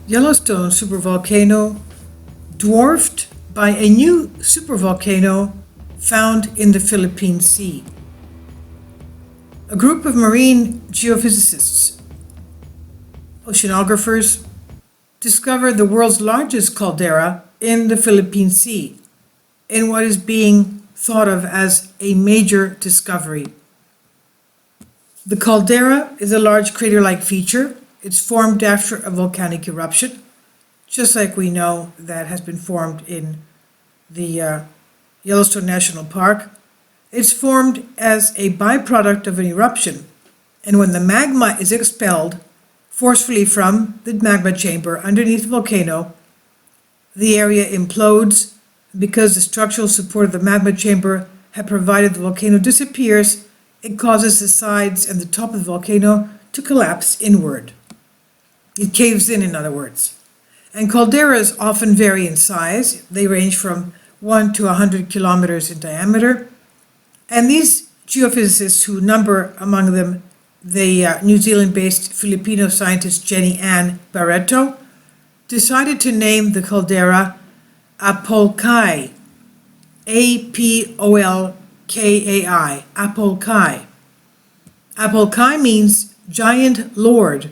Yellowstone supervolcano dwarfed by a new supervolcano found in the Philippine Sea. A group of marine geophysicists, oceanographers, discovered the world's largest caldera in the Philippine Sea, in what is being thought of as a major discovery. The caldera is a large crater-like feature. It's formed after a volcanic eruption, just like we know that has been formed in the Yellowstone National Park. It's formed as a byproduct of an eruption, and when the magma is expelled forcefully from the magma chamber underneath the volcano, the area implodes. Because the structural support of the magma chamber had provided the volcano disappears, it causes the sides and the top of the volcano to collapse inward. It caves in other words. And calderas often vary in size. They range from 1 to 100 kilometers in diameter. And these geophysicists, who number among them the New Zealand-based Filipino scientist Jenny Ann Barreto, decided to name the caldera Apolaki, Apolkai, Apolkai. Apolkai means giant lord,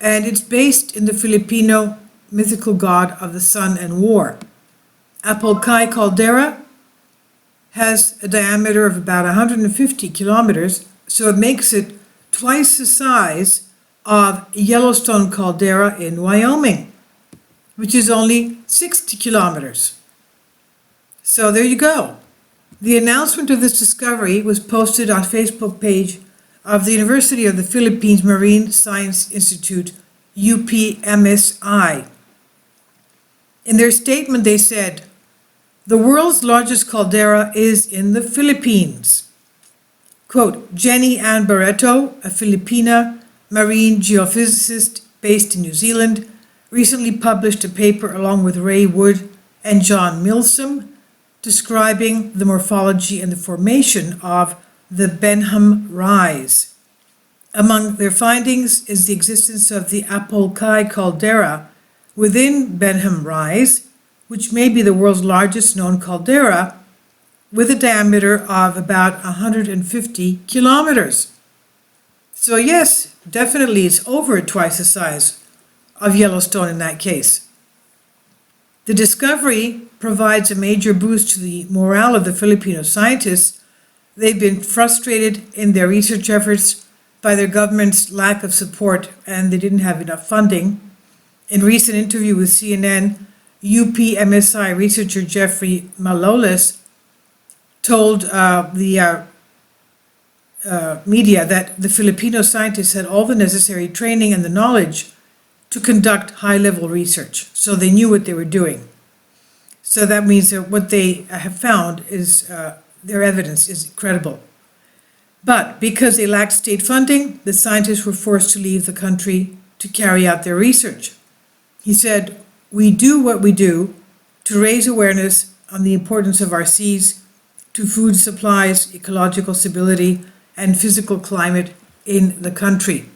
and it's based in the Filipino mythical god of the sun and war. Apolkai caldera has a diameter of about 150 kilometers, so it makes it twice the size of Yellowstone caldera in Wyoming, which is only 60 kilometers. So there you go. The announcement of this discovery was posted on Facebook page of the University of the Philippines Marine Science Institute, UPMSI. In their statement, they said, "The world's largest caldera is in the Philippines." Quote, Jenny Ann Barreto, a Filipina marine geophysicist based in New Zealand, recently published a paper along with Ray Wood and John Milsom describing the morphology and the formation of the Belham rise. Among their findings is the existence of the Apolaki caldera within Belham rise, which may be the world's largest known caldera, with a diameter of about 150 kilometers. So yes, definitely it's over twice the size of Yellowstone in that case. The discovery provides a major boost to the morale of the Filipino scientists. They've been frustrated in their research efforts by their government's lack of support, and they didn't have enough funding. In a recent interview with CNN, UPMSI researcher Jeffrey Malolis told the media that the Filipino scientists had all the necessary training and the knowledge to conduct high-level research, so they knew what they were doing. So that means that what they have found is, their evidence is credible. But because they lacked state funding, the scientists were forced to leave the country to carry out their research. He said, "We do what we do to raise awareness on the importance of our seas to food supplies, ecological stability, and physical climate in the country.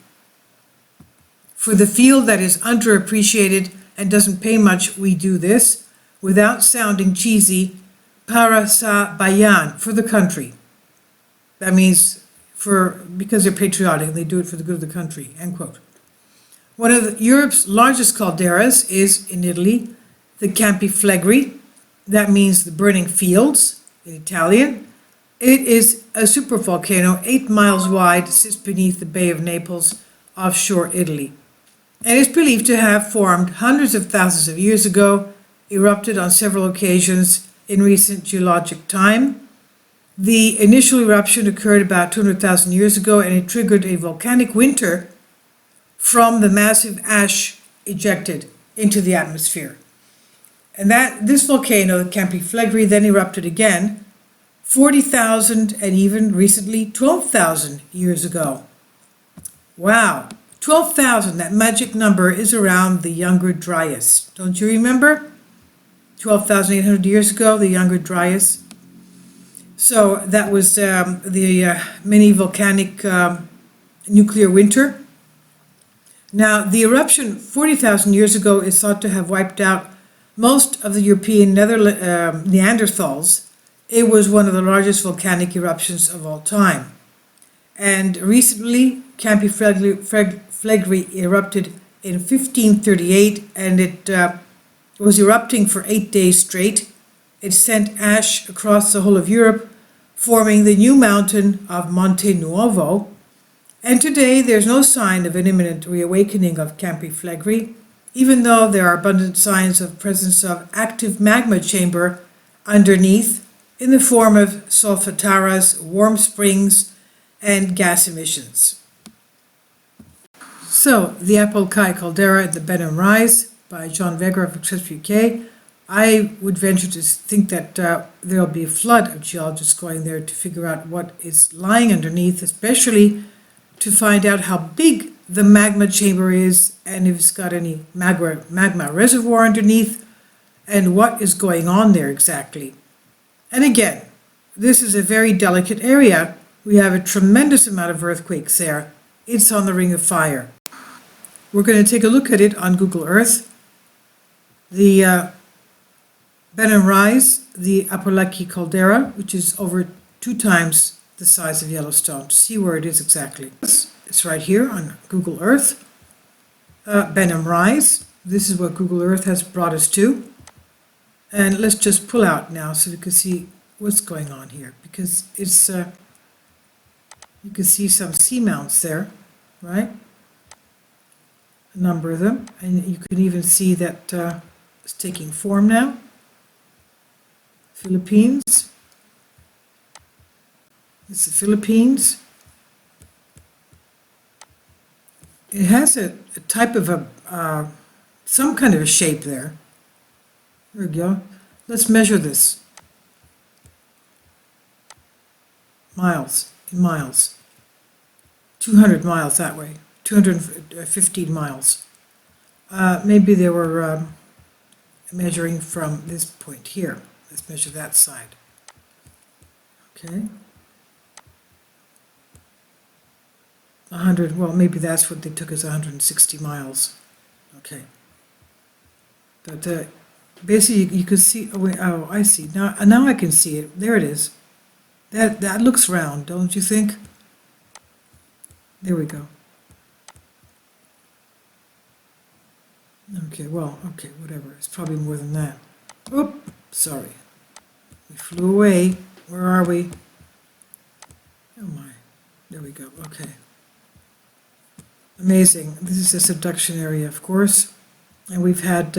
For the field that is underappreciated and doesn't pay much, we do this without sounding cheesy, para sa bayan, for the country." That means because they're patriotic and they do it for the good of the country, end quote. One of Europe's largest calderas is in Italy, the Campi Flegrei. That means the burning fields in Italian. It is a supervolcano 8 miles wide, sits beneath the Bay of Naples, offshore Italy, and is believed to have formed hundreds of thousands of years ago, erupted on several occasions in recent geologic time. The initial eruption occurred about 200,000 years ago, and it triggered a volcanic winter from the massive ash ejected into the atmosphere. And this volcano, the Campi Flegrei, then erupted again 40,000 and even recently 12,000 years ago. Wow, 12,000, that magic number is around the Younger Dryas. Don't you remember? 12,800 years ago, the Younger Dryas. So that was the mini volcanic nuclear winter. Now, the eruption 40,000 years ago is thought to have wiped out most of the European Neanderthals. It was one of the largest volcanic eruptions of all time. And recently, Campi Flegrei erupted in 1538, and it was erupting for 8 days straight. It sent ash across the whole of Europe, forming the new mountain of Monte Nuovo. And today, there's no sign of an imminent reawakening of Campi Flegrei, even though there are abundant signs of presence of active magma chamber underneath in the form of solfataras, warm springs, and gas emissions. So, the Apolaki Caldera and the Belham Rise by John Vegger of Access UK. I would venture to think that there'll be a flood of geologists going there to figure out what is lying underneath, especially to find out how big the magma chamber is and if it's got any magma reservoir underneath and what is going on there exactly. And again, this is a very delicate area. We have a tremendous amount of earthquakes there. It's on the Ring of Fire. We're going to take a look at it on Google Earth. The Belham Rise, the Apolaki Caldera, which is over 2 times the size of Yellowstone, to see where it is exactly. It's right here on Google Earth. Belham Rise, this is what Google Earth has brought us to. And let's just pull out now so we can see what's going on here, because it's you can see some seamounts there, right? A number of them, and you can even see that it's taking form now. Philippines. It's the Philippines. It has a type of some kind of a shape there. There we go. Let's measure this. Miles, in miles. 200 miles that way. 215 miles. Maybe they were measuring from this point here. Let's measure that side. Okay. 100, well, maybe that's what they took as 160 miles. Okay. But basically, you can see, oh, I see. Now I can see it. There it is. That looks round, don't you think? There we go. Okay, well, okay, whatever. It's probably more than that. Oop, sorry. We flew away. Where are we? Oh my. There we go. Okay. Amazing. This is a subduction area, of course. And we've had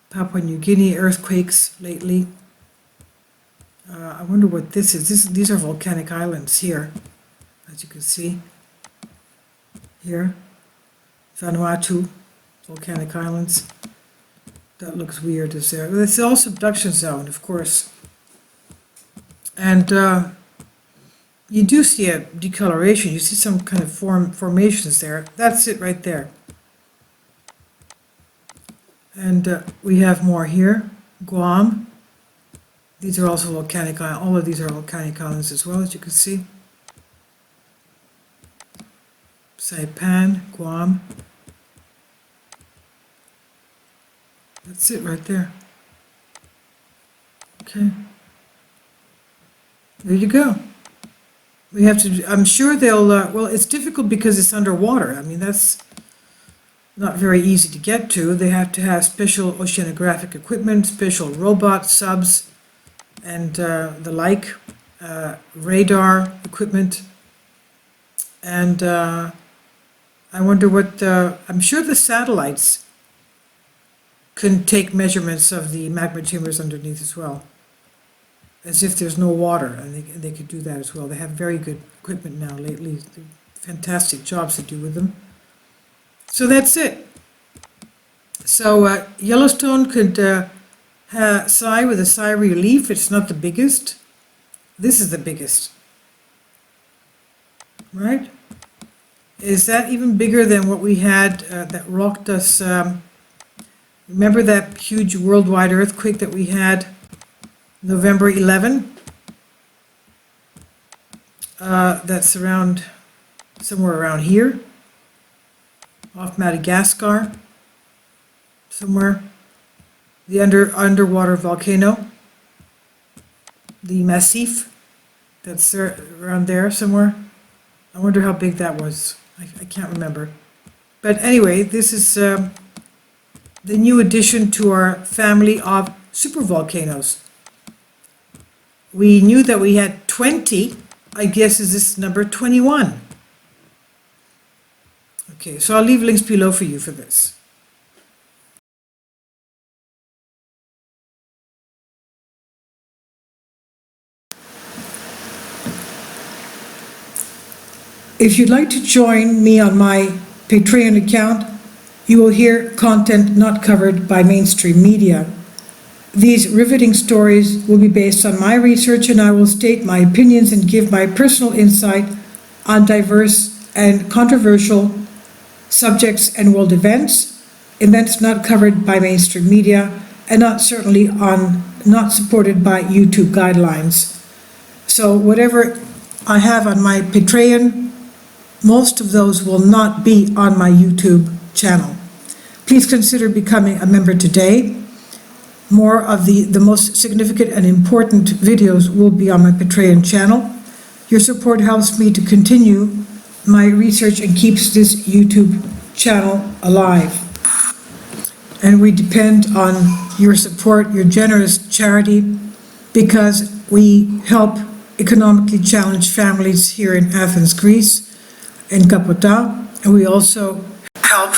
Papua New Guinea earthquakes lately. I wonder what this is. These are volcanic islands here, as you can see. Here. Vanuatu, volcanic islands. That looks weird, is there? It's all subduction zone, of course. And you do see a decoloration. You see some kind of formations there. That's it right there. And we have more here. Guam. These are also volcanic islands. All of these are volcanic islands as well, as you can see. Saipan, Guam. That's it right there. Okay. There you go. We have to, I'm sure they'll, well, it's difficult because it's underwater. I mean, that's not very easy to get to. They have to have special oceanographic equipment, special robot subs, and the like, radar equipment. And I wonder what, I'm sure the satellites can take measurements of the magma chambers underneath as well, as if there's no water, and they could do that as well. They have very good equipment now lately, fantastic jobs to do with them. So that's it. So Yellowstone could sigh with a sigh of relief. It's not the biggest. This is the biggest, right? Is that even bigger than what we had that rocked us? Remember that huge worldwide earthquake that we had November 11? That's around somewhere around here, off Madagascar, somewhere. The underwater volcano, the Massif, that's there, around there somewhere. I wonder how big that was. I can't remember. But anyway, this is the new addition to our family of supervolcanoes. We knew that we had 20. I guess is this number 21. Okay, so I'll leave links below for you for this. If you'd like to join me on my Patreon account, you will hear content not covered by mainstream media. These riveting stories will be based on my research, and I will state my opinions and give my personal insight on diverse and controversial subjects and world events not covered by mainstream media, and not supported by YouTube guidelines. So whatever I have on my Patreon, most of those will not be on my YouTube channel. Please consider becoming a member today. More of the most significant and important videos will be on my Patreon channel. Your support helps me to continue my research and keeps this YouTube channel alive. And we depend on your support, your generous charity, because we help economically challenged families here in Athens, Greece, in Kapota, and we also help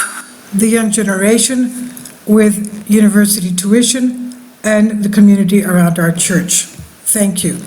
the young generation with university tuition and the community around our church. Thank you.